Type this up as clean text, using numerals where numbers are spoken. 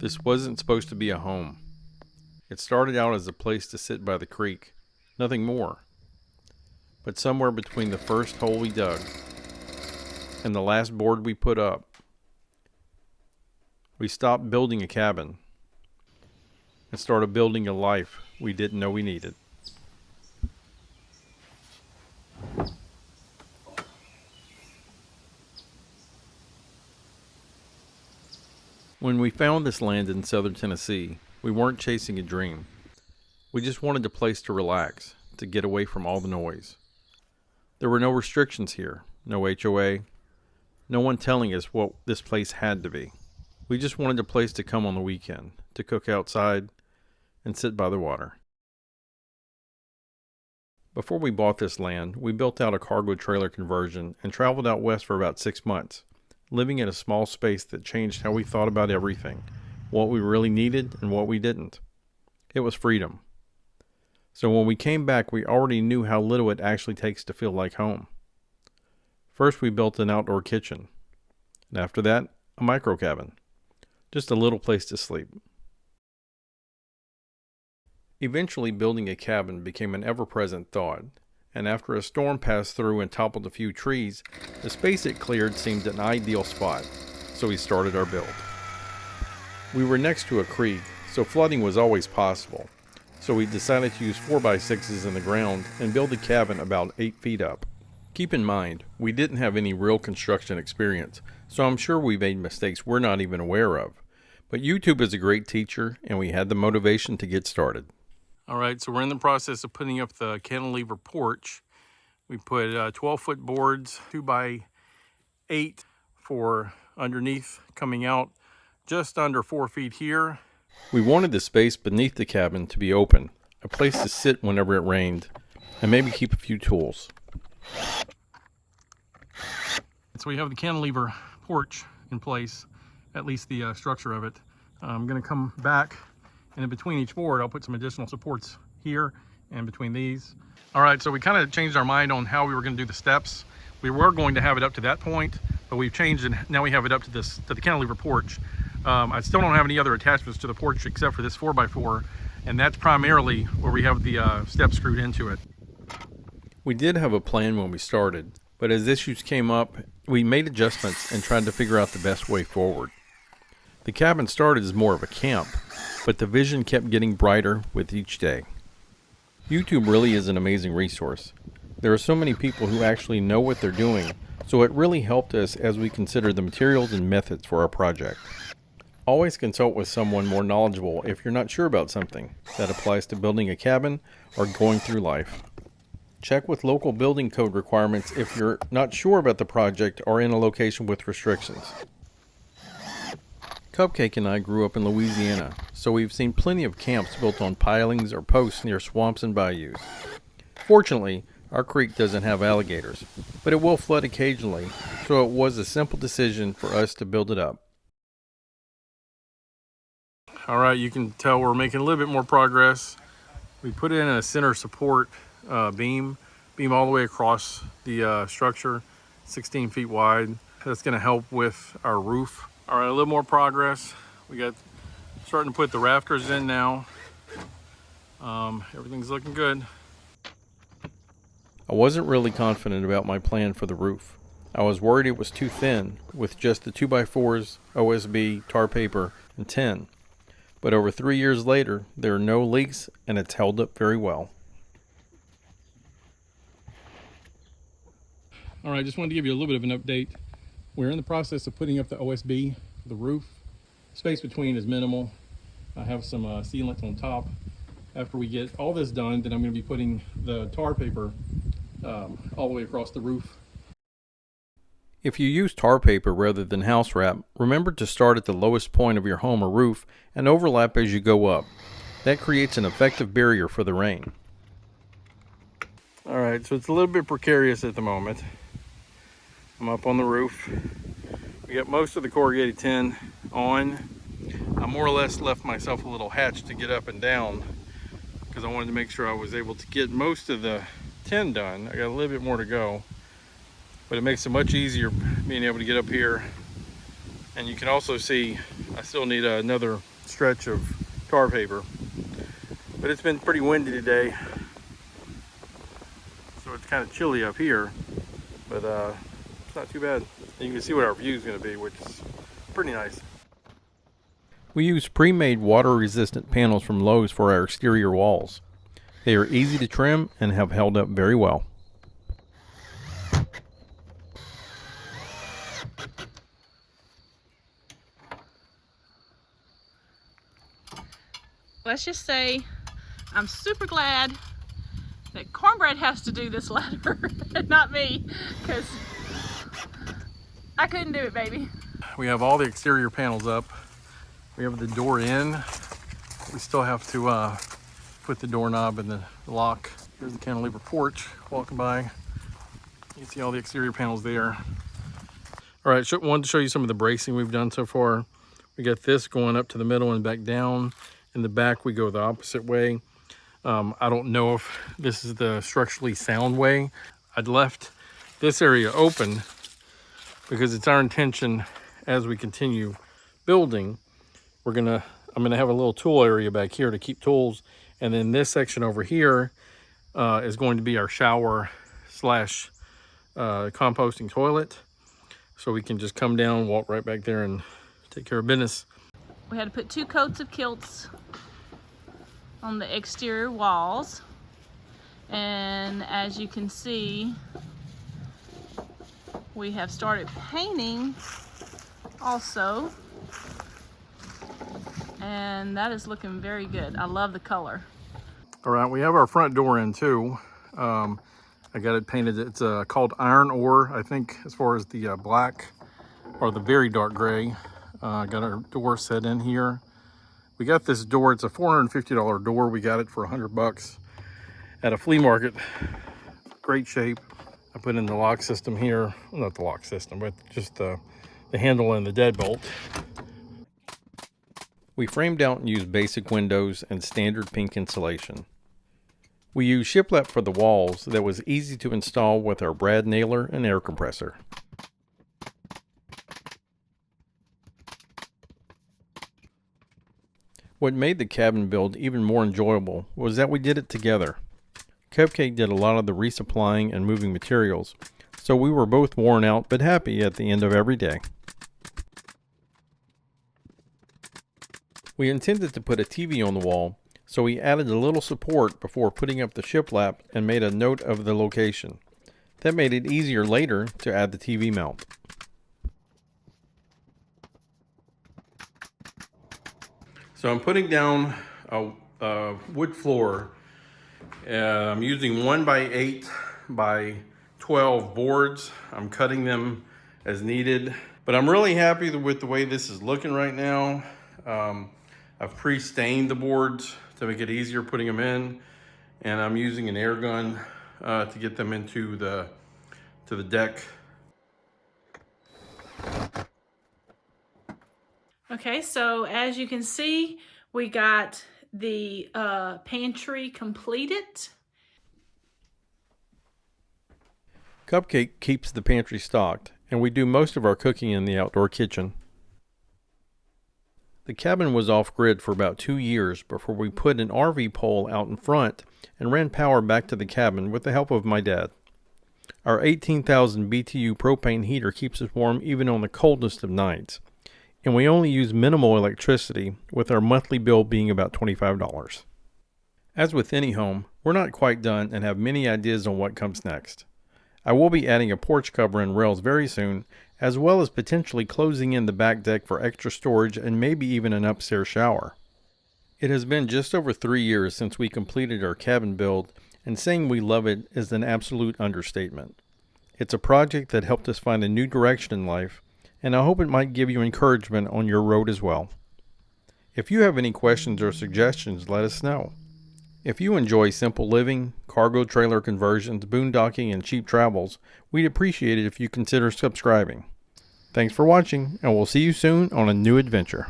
This wasn't supposed to be a home. It started out as a place to sit by the creek, nothing more. But somewhere between the first hole we dug and the last board we put up, we stopped building a cabin and started building a life we didn't know we needed. When we found this land in southern Tennessee, we weren't chasing a dream. We just wanted a place to relax, to get away from all the noise. There were no restrictions here, no HOA, no one telling us what this place had to be. We just wanted a place to come on the weekend, to cook outside, and sit by the water. Before we bought this land, we built out a cargo trailer conversion and traveled out west for about 6 months, living in a small space that changed how we thought about everything, what we really needed and what we didn't. It was freedom. So when we came back, we already knew how little it actually takes to feel like home. First, we built an outdoor kitchen, and after that, a micro cabin, just a little place to sleep. Eventually, building a cabin became an ever-present thought, and after a storm passed through and toppled a few trees, the space it cleared seemed an ideal spot, so we started our build. We were next to a creek, so flooding was always possible, so we decided to use 4x6s in the ground and build the cabin about 8 feet up. Keep in mind, we didn't have any real construction experience, so I'm sure we made mistakes we're not even aware of. But YouTube is a great teacher, and we had the motivation to get started. All right, so we're in the process of putting up the cantilever porch. We put 12-foot boards, 2x8 for underneath, coming out just under 4 feet here. We wanted the space beneath the cabin to be open, a place to sit whenever it rained, and maybe keep a few tools. So we have the cantilever porch in place, at least the structure of it. I'm going to come back, and in between each board, I'll put some additional supports here and between these. All right, so we kind of changed our mind on how we were going to do the steps. We were going to have it up to that point, but we've changed and now we have it up to the cantilever porch. I still don't have any other attachments to the porch except for this 4x4, and that's primarily where we have the steps screwed into it. We did have a plan when we started, but as issues came up, we made adjustments and tried to figure out the best way forward. The cabin started as more of a camp, but the vision kept getting brighter with each day. YouTube really is an amazing resource. There are so many people who actually know what they're doing, so it really helped us as we considered the materials and methods for our project. Always consult with someone more knowledgeable if you're not sure about something. That applies to building a cabin or going through life. Check with local building code requirements if you're not sure about the project or in a location with restrictions. Cupcake and I grew up in Louisiana, so we've seen plenty of camps built on pilings or posts near swamps and bayous. Fortunately, our creek doesn't have alligators, but it will flood occasionally, so it was a simple decision for us to build it up. All right, you can tell we're making a little bit more progress. We put in a center support beam all the way across the structure, 16 feet wide. That's going to help with our roof. All right, a little more progress. We got starting to put the rafters in now. Everything's looking good. I wasn't really confident about my plan for the roof. I was worried it was too thin with just the 2x4s, OSB, tar paper, and tin. But over 3 years later, there are no leaks and it's held up very well. All right, just wanted to give you a little bit of an update. We're in the process of putting up the OSB, the roof. Space between is minimal. I have some sealant on top. After we get all this done, then I'm going to be putting the tar paper all the way across the roof. If you use tar paper rather than house wrap, remember to start at the lowest point of your home or roof and overlap as you go up. That creates an effective barrier for the rain. All right, so it's a little bit precarious at the moment. I'm up on the roof. We got most of the corrugated tin on. I more or less left myself a little hatch to get up and down because I wanted to make sure I was able to get most of the tin done. I got a little bit more to go, but it makes it much easier being able to get up here. And you can also see I still need another stretch of tar paper. But it's been pretty windy today, so it's kind of chilly up here, but it's not too bad. And you can see what our view is going to be, which is pretty nice. We use pre-made water-resistant panels from Lowe's for our exterior walls. They are easy to trim and have held up very well. Let's just say I'm super glad that Cornbread has to do this ladder and not me, because I couldn't do it, baby. We have all the exterior panels up. We have the door in. We still have to put the doorknob in the lock. Here's the cantilever porch. Walking by, you can see all the exterior panels there. All right, wanted to show you some of the bracing we've done so far. We got this going up to the middle and back down. In the back, we go the opposite way. I don't know if this is the structurally sound way. I'd left this area open because it's our intention as we continue building. I'm gonna have a little tool area back here to keep tools. And then this section over here is going to be our shower slash composting toilet. So we can just come down, walk right back there and take care of business. We had to put 2 coats of kilts on the exterior walls, and as you can see, we have started painting also, and that is looking very good. I love the color. All right, we have our front door in too. I got it painted. It's called iron ore, I think, as far as the black or the very dark gray. Got our door set in here. We got this door. It's a $450 door. We got it for $100 at a flea market. Great shape. I put in the lock system here. Well, not the lock system, but just the handle and the deadbolt. We framed out and used basic windows and standard pink insulation. We used shiplap for the walls that was easy to install with our brad nailer and air compressor. What made the cabin build even more enjoyable was that we did it together. Cupcake did a lot of the resupplying and moving materials, so we were both worn out but happy at the end of every day. We intended to put a TV on the wall, so we added a little support before putting up the shiplap and made a note of the location. That made it easier later to add the TV mount. So I'm putting down a wood floor. I'm using 1x8 by 12 boards. I'm cutting them as needed, but I'm really happy with the way this is looking right now. I've pre-stained the boards to make it easier putting them in, and I'm using an air gun to get them into the deck. Okay, so as you can see, we got the pantry completed. Cupcake keeps the pantry stocked, and we do most of our cooking in the outdoor kitchen. The cabin was off-grid for about 2 years before we put an RV pole out in front and ran power back to the cabin with the help of my dad. Our 18,000 BTU propane heater keeps us warm even on the coldest of nights, and we only use minimal electricity, with our monthly bill being about $25. As with any home, we're not quite done and have many ideas on what comes next. I will be adding a porch cover and rails very soon, as well as potentially closing in the back deck for extra storage and maybe even an upstairs shower. It has been just over 3 years since we completed our cabin build, and saying we love it is an absolute understatement. It's a project that helped us find a new direction in life, and I hope it might give you encouragement on your road as well. If you have any questions or suggestions, let us know. If you enjoy simple living, cargo trailer conversions, boondocking, and cheap travels, we'd appreciate it if you consider subscribing. Thanks for watching, and we'll see you soon on a new adventure.